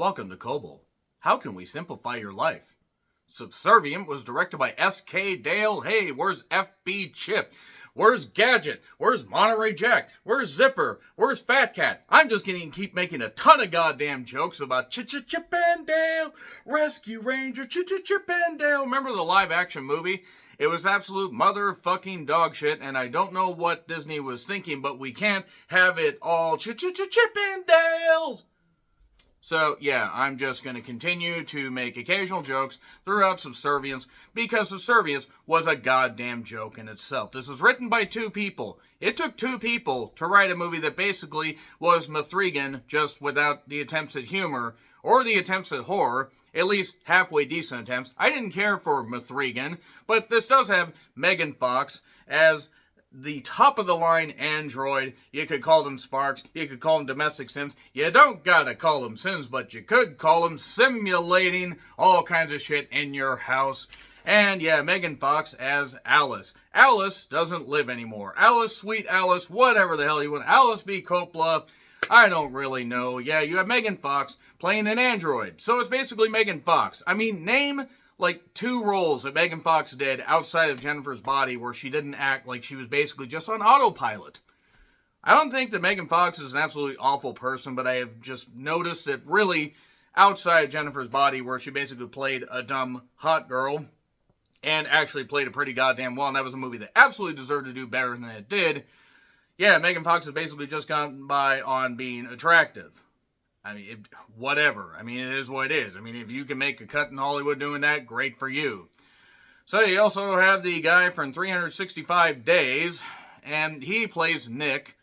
Welcome to Kobo. How can we simplify your life? Subservient was directed by S.K. Dale. Hey, where's F.B. Chip? Where's Gadget? Where's Monterey Jack? Where's Zipper? Where's Fat Cat? I'm just going to keep making a ton of goddamn jokes about Chip and Dale, Rescue Ranger, Chip and Dale. Remember the live action movie? It was absolute motherfucking dog shit, and I don't know what Disney was thinking, but we can't have it all Chip and Dales. So, yeah, I'm just going to continue to make occasional jokes throughout Subservience because Subservience was a goddamn joke in itself. This was written by two people. It took two people to write a movie that basically was M3GAN, just without the attempts at humor or the attempts at horror, at least halfway decent attempts. I didn't care for M3GAN, but this does have Megan Fox as the top-of-the-line android. You could call them Sparks. You could call them domestic sims. You don't gotta call them sims, but you could call them simulating all kinds of shit in your house. And yeah, Megan Fox as Alice. Alice doesn't live anymore. Alice, sweet Alice, whatever the hell you want. Alice B. Coppola, I don't really know. Yeah, you have Megan Fox playing an android. So it's basically Megan Fox. I mean, name like two roles that Megan Fox did outside of Jennifer's Body where she didn't act like she was basically just on autopilot. I don't think that Megan Fox is an absolutely awful person, but I have just noticed that really outside Jennifer's Body where she basically played a dumb hot girl and actually played it pretty goddamn well, and that was a movie that absolutely deserved to do better than it did. Yeah, Megan Fox has basically just gotten by on being attractive. I mean, whatever. I mean, it is what it is. I mean, if you can make a cut in Hollywood doing that, great for you. So you also have the guy from 365 Days, and he plays Nick,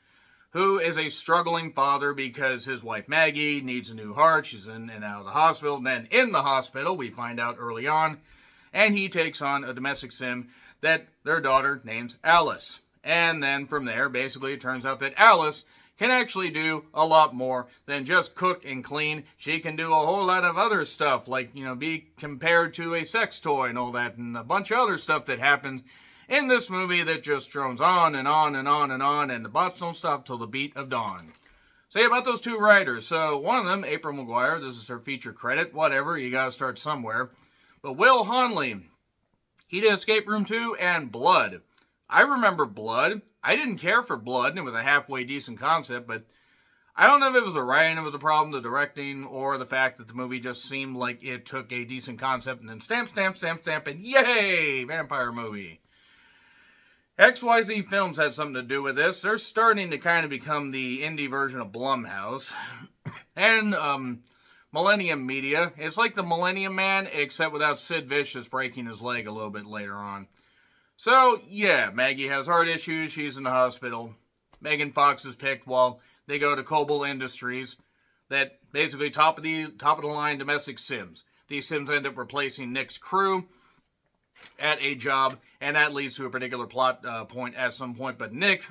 who is a struggling father because his wife Maggie needs a new heart. She's in and out of the hospital. And then in the hospital, we find out early on, and he takes on a domestic sim that their daughter names Alice. And then from there, basically, it turns out that Alice can actually do a lot more than just cook and clean. She can do a whole lot of other stuff, like, be compared to a sex toy and all that, and a bunch of other stuff that happens in this movie that just drones on and on and on and on, and the bots don't stop till the beat of dawn. Say about those two writers. So one of them, April McGuire, this is her feature credit, whatever, you gotta start somewhere. But Will Honley, he did Escape Room 2 and Blood. I remember Blood. I didn't care for Blood, and it was a halfway decent concept, but I don't know if it was the writing that was the problem, the directing, or the fact that the movie just seemed like it took a decent concept and then stamp, and yay, vampire movie. XYZ Films had something to do with this. They're starting to kind of become the indie version of Blumhouse. And Millennium Media. It's like the Millennium Man, except without Sid Vicious breaking his leg a little bit later on. So, yeah, Maggie has heart issues. She's in the hospital. Megan Fox is picked while they go to Kobold Industries, that basically top of the line domestic sims. These sims end up replacing Nick's crew at a job, and that leads to a particular plot point at some point. But Nick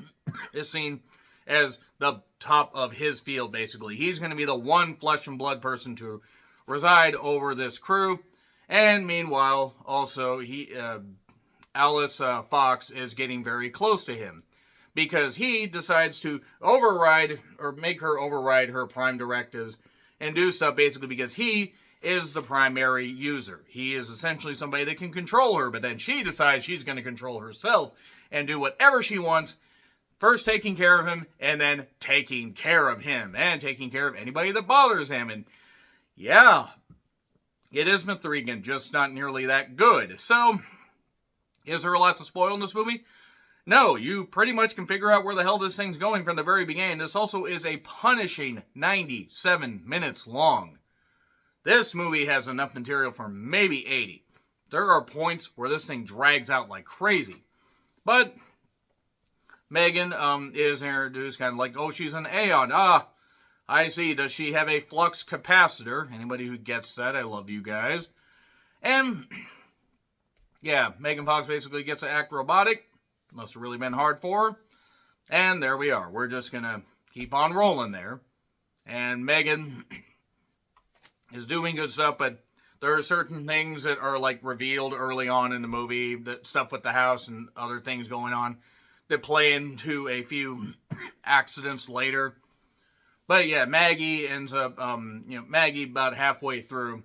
is seen as the top of his field, basically. He's going to be the one flesh and blood person to reside over this crew. And meanwhile, also, Alice Fox is getting very close to him because he decides to make her override her prime directives and do stuff basically because he is the primary user. He is essentially somebody that can control her, but then she decides she's going to control herself and do whatever she wants, first taking care of him and then taking care of him and taking care of anybody that bothers him. And yeah, it is M3GAN, just not nearly that good. So, is there a lot to spoil in this movie? No, you pretty much can figure out where the hell this thing's going from the very beginning. This also is a punishing 97 minutes long. This movie has enough material for maybe 80. There are points where this thing drags out like crazy. But Megan is introduced kind of like, oh, she's an Aeon. Ah, I see. Does she have a flux capacitor? Anybody who gets that, I love you guys. And yeah, Megan Fox basically gets to act robotic. Must have really been hard for her. And there we are. We're just going to keep on rolling there. And Megan is doing good stuff, but there are certain things that are like revealed early on in the movie, that stuff with the house and other things going on that play into a few accidents later. But yeah, Maggie ends up, Maggie about halfway through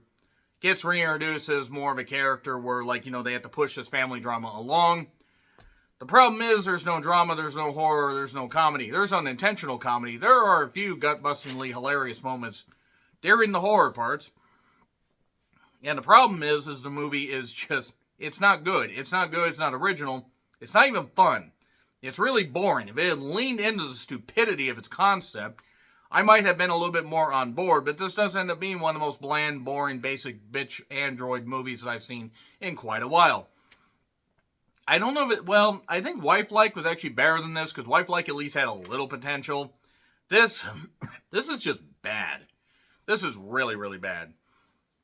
gets reintroduced as more of a character where, like, they have to push this family drama along. The problem is there's no drama, there's no horror, there's no comedy. There's unintentional comedy. There are a few gut-bustingly hilarious moments during the horror parts. And the problem is the movie is just, it's not good. It's not good, it's not original. It's not even fun. It's really boring. If it had leaned into the stupidity of its concept, I might have been a little bit more on board, but this does end up being one of the most bland, boring, basic bitch android movies that I've seen in quite a while. I don't know if it, well, I think Wife-like was actually better than this, because Wife-like at least had a little potential. This is just bad. This is really, really bad.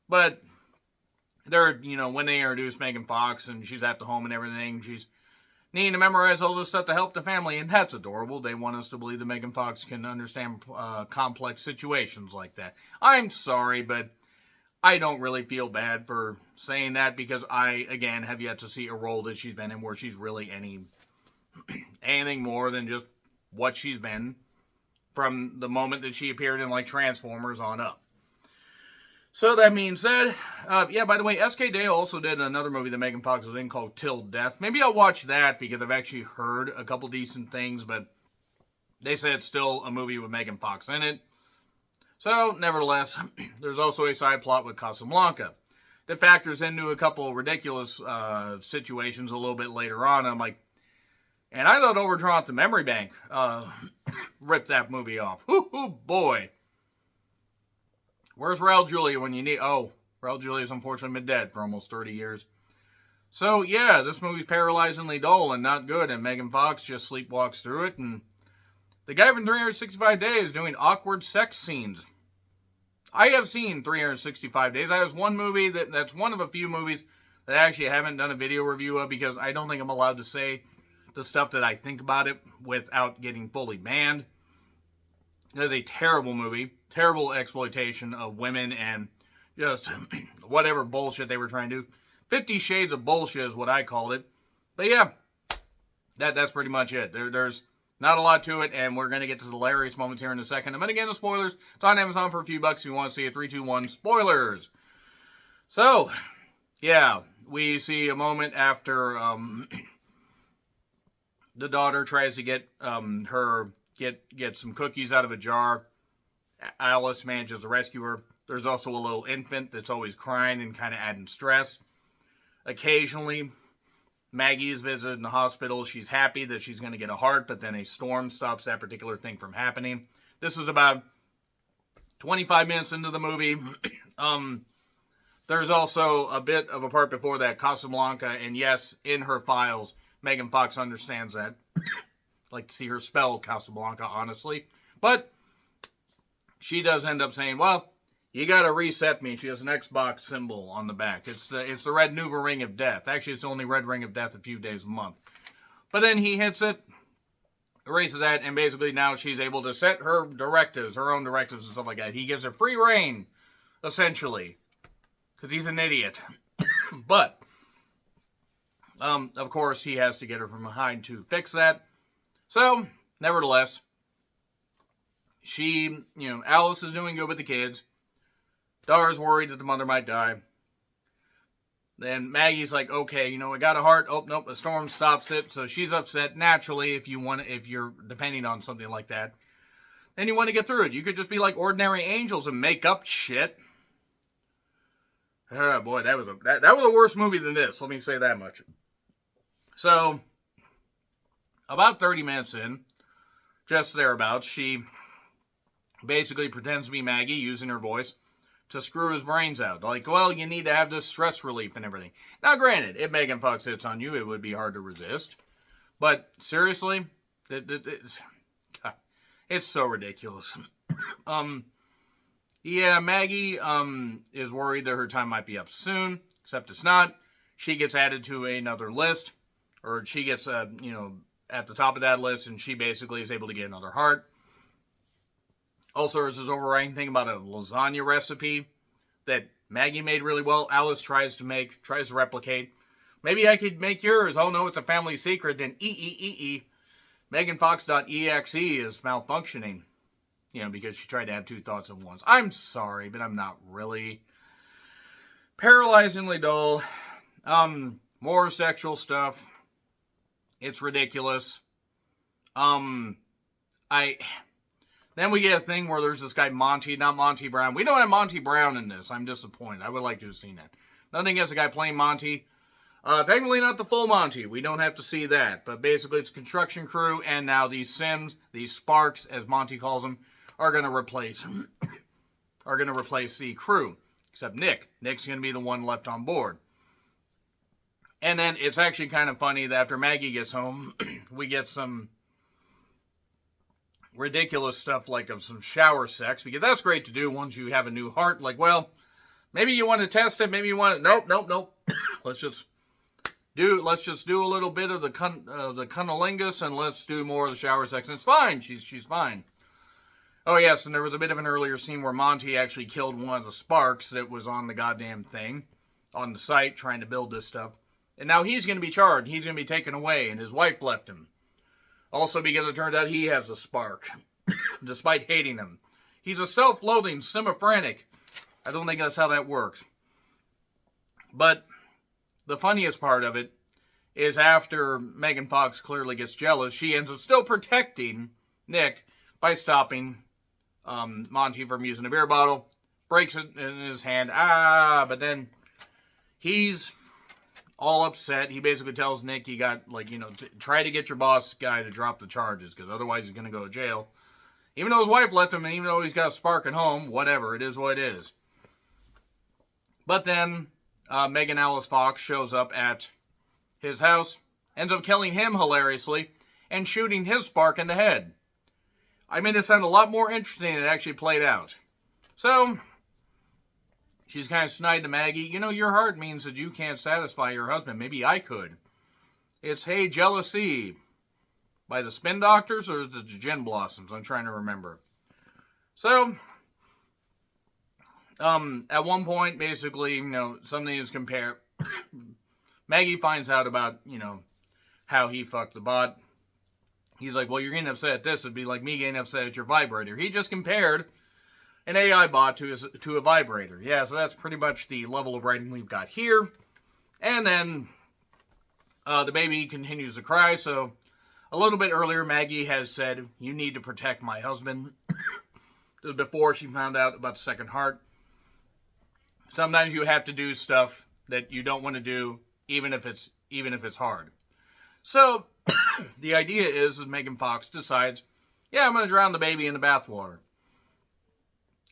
But, when they introduce Megan Fox, and she's at the home and everything, she's needing to memorize all this stuff to help the family, and that's adorable. They want us to believe that Megan Fox can understand complex situations like that. I'm sorry, but I don't really feel bad for saying that, because I, again, have yet to see a role that she's been in where she's really anything more than just what she's been from the moment that she appeared in, like, Transformers on up. So that being said, by the way, S.K. Dale also did another movie that Megan Fox was in called Till Death. Maybe I'll watch that, because I've actually heard a couple decent things, but they say it's still a movie with Megan Fox in it. So, nevertheless, there's also a side plot with Casablanca that factors into a couple ridiculous situations a little bit later on. I'm like, and I thought Overdrawn the Memory Bank ripped that movie off. Hoo boy. Where's Raul Julia when you need... Oh, Raul Julia's unfortunately been dead for almost 30 years. So, yeah, this movie's paralyzingly dull and not good, and Megan Fox just sleepwalks through it, and the guy from 365 Days doing awkward sex scenes. I have seen 365 Days. I was one movie that's one of a few movies that I actually haven't done a video review of, because I don't think I'm allowed to say the stuff that I think about it without getting fully banned. It is a terrible movie. Terrible exploitation of women and just whatever bullshit they were trying to do. 50 Shades of Bullshit is what I called it. But yeah, that's pretty much it. There's not a lot to it, and we're going to get to the hilarious moments here in a second. I'm going to get into spoilers. It's on Amazon for a few bucks if you want to see it. 3, 2, 1, spoilers. So, yeah, we see a moment after the daughter tries to get get some cookies out of a jar. Alice manages to rescue her. There's also a little infant that's always crying and kind of adding stress. Occasionally, Maggie is visited in the hospital. She's happy that she's going to get a heart, but then a storm stops that particular thing from happening. This is about 25 minutes into the movie. There's also a bit of a part before that, Casablanca, and yes, in her files, Megan Fox understands that. Like to see her spell Casablanca, honestly. But she does end up saying, well, you gotta reset me. She has an Xbox symbol on the back. It's the red Nuva Ring of Death. Actually, it's the only red ring of death a few days a month. But then he hits it, erases that, and basically now she's able to set her directives, her own directives and stuff like that. He gives her free reign, essentially, because he's an idiot. But, of course, he has to get her from behind to fix that. So, nevertheless, she, Alice is doing good with the kids. Dara's worried that the mother might die. Then Maggie's like, okay, I got a heart. Oh, nope, a storm stops it. So she's upset. Naturally, if you're depending on something like that, then you want to get through it. You could just be like ordinary angels and make up shit. Oh boy, that was a worse movie than this. Let me say that much. So, about 30 minutes in, just thereabouts, she basically pretends to be Maggie using her voice to screw his brains out. Like, well, you need to have this stress relief and everything. Now, granted, if Megan Fox hits on you, it would be hard to resist. But, seriously, it's so ridiculous. Maggie is worried that her time might be up soon, except it's not. She gets added to another list, or she gets, at the top of that list, and she basically is able to get another heart. Also, there's this overriding thing about a lasagna recipe that Maggie made really well. Alice tries to replicate. Maybe I could make yours. Oh no, it's a family secret. Then MeganFox.exe is malfunctioning. because she tried to have two thoughts at once. I'm sorry, but I'm not really. Paralyzingly dull. More sexual stuff. It's ridiculous. Then we get a thing where there's this guy Monty, not Monty Brown. We don't have Monty Brown in this. I'm disappointed. I would like to have seen that. Nothing against the guy playing Monty. Technically not the full Monty. We don't have to see that. But basically it's a construction crew, and now these Sims, these Sparks, as Monty calls them, are going to replace the crew. Except Nick. Nick's going to be the one left on board. And then it's actually kind of funny that after Maggie gets home, we get some ridiculous stuff like of some shower sex, because that's great to do once you have a new heart. Like, well, maybe you want to test it, maybe you want to, nope. let's just do a little bit of the cunnilingus, and let's do more of the shower sex, and it's fine. She's fine. Oh yes, and there was a bit of an earlier scene where Monty actually killed one of the Sparks that was on the goddamn thing, on the site, trying to build this stuff. And now he's going to be charged, he's going to be taken away, and his wife left him. Also because it turns out he has a spark, despite hating him. He's a self-loathing schizophrenic. I don't think that's how that works. But the funniest part of it is after Megan Fox clearly gets jealous, she ends up still protecting Nick by stopping Monty from using a beer bottle, breaks it in his hand, but then he's all upset. He basically tells Nick he got, try to get your boss guy to drop the charges, because otherwise he's going to go to jail. Even though his wife left him, and even though he's got a spark at home, whatever, it is what it is. But then Megan Alice Fox shows up at his house, ends up killing him hilariously, and shooting his spark in the head. I made it sound a lot more interesting than it actually played out. So she's kind of snide to Maggie. Your heart means that you can't satisfy your husband. Maybe I could. It's Hey Jealousy by the Spin Doctors, or is it the Gin Blossoms? I'm trying to remember. So, at one point, basically, something is compared. Maggie finds out about, how he fucked the bot. He's like, well, you're getting upset at this. It'd be like me getting upset at your vibrator. He just compared an AI bot to a vibrator. Yeah, so that's pretty much the level of writing we've got here. And then the baby continues to cry. So a little bit earlier, Maggie has said, you need to protect my husband. This was before she found out about the second heart. Sometimes you have to do stuff that you don't want to do, even if it's hard. So the idea is Megan Fox decides, yeah, I'm going to drown the baby in the bathwater.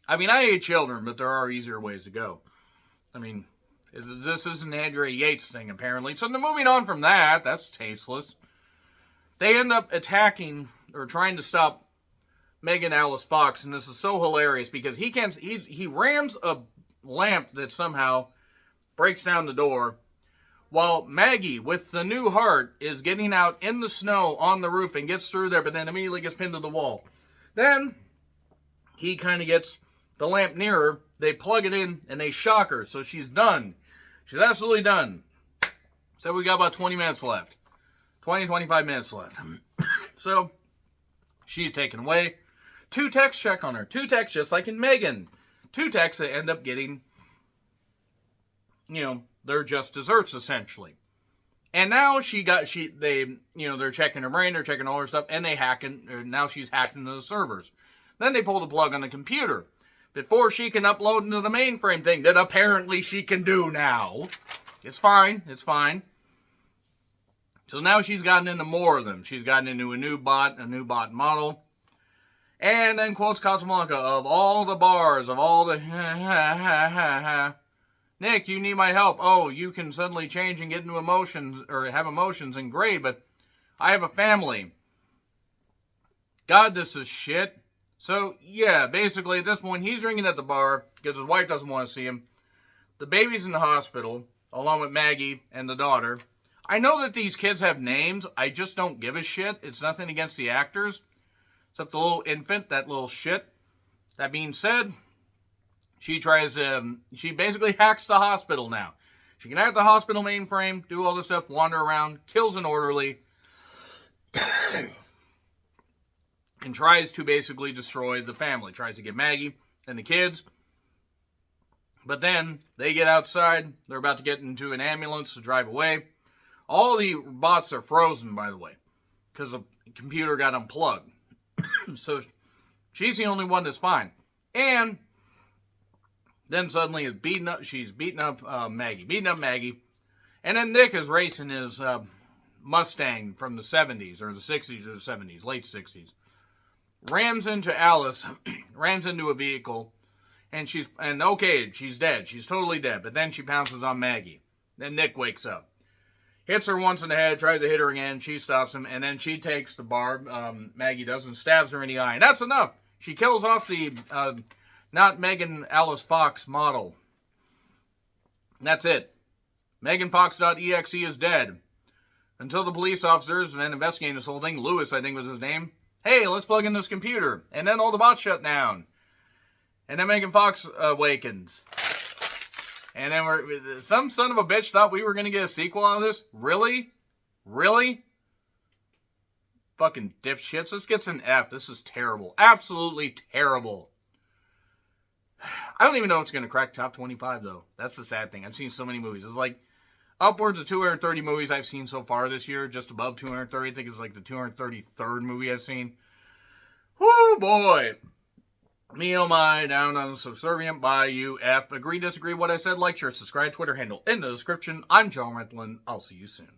I mean, I hate children, but there are easier ways to go. I mean, this is an Andrea Yates thing, apparently. So moving on from that, that's tasteless. They end up attacking, or trying to stop Megan Alice Fox, and this is so hilarious because he rams a lamp that somehow breaks down the door, while Maggie, with the new heart, is getting out in the snow on the roof and gets through there, but then immediately gets pinned to the wall. Then he kind of gets the lamp nearer, they plug it in, and they shock her, so she's done. She's absolutely done. So we got about 20 minutes left. 25 minutes left. So she's taken away. 2 texts check on her. 2 texts just like in Megan. 2 texts that end up getting, they're just desserts essentially. And now they're checking her brain, they're checking all her stuff, and now she's hacked into the servers. Then they pull the plug on the computer before she can upload into the mainframe thing that apparently she can do now. It's fine. So now she's gotten into more of them. She's gotten into a new bot model. And then quotes Casablanca, of all the bars, of all the Nick, you need my help. Oh, you can suddenly change and get into emotions, or have emotions, and great, but I have a family. God, this is shit. So, yeah, basically at this point, he's drinking at the bar because his wife doesn't want to see him. The baby's in the hospital, along with Maggie and the daughter. I know that these kids have names. I just don't give a shit. It's nothing against the actors, except the little infant, that little shit. That being said, she basically hacks the hospital now. She can hack the hospital mainframe, do all this stuff, wander around, kills an orderly, and and tries to basically destroy the family. Tries to get Maggie and the kids. But then they get outside. They're about to get into an ambulance to drive away. All the bots are frozen, by the way, because the computer got unplugged. So she's the only one that's fine. And then suddenly she's beating up Maggie. And then Nick is racing his Mustang from the 70s, or the 60s or the 70s, late 60s. Rams into Alice, rams into a vehicle, and she's dead. She's totally dead. But then she pounces on Maggie. Then Nick wakes up. Hits her once in the head, tries to hit her again. She stops him, and then she takes the barb, Maggie does, and stabs her in the eye. And that's enough. She kills off the not Megan Alice Fox model. And that's it. MeganFox.exe is dead. Until the police officers and investigating this whole thing, Lewis, I think was his name, hey, let's plug in this computer. And then all the bots shut down. And then Megan Fox awakens. And then some son of a bitch thought we were going to get a sequel on this? Really? Really? Fucking dipshits. This gets an F. This is terrible. Absolutely terrible. I don't even know if it's going to crack top 25, though. That's the sad thing. I've seen so many movies. It's like upwards of 230 movies I've seen so far this year. Just above 230. I think it's like the 233rd movie I've seen. Whoo, boy. Me, oh my, down on the Subservient by UF. Agree, disagree what I said, like, share, subscribe, Twitter handle in the description. I'm John Rentlin. I'll see you soon.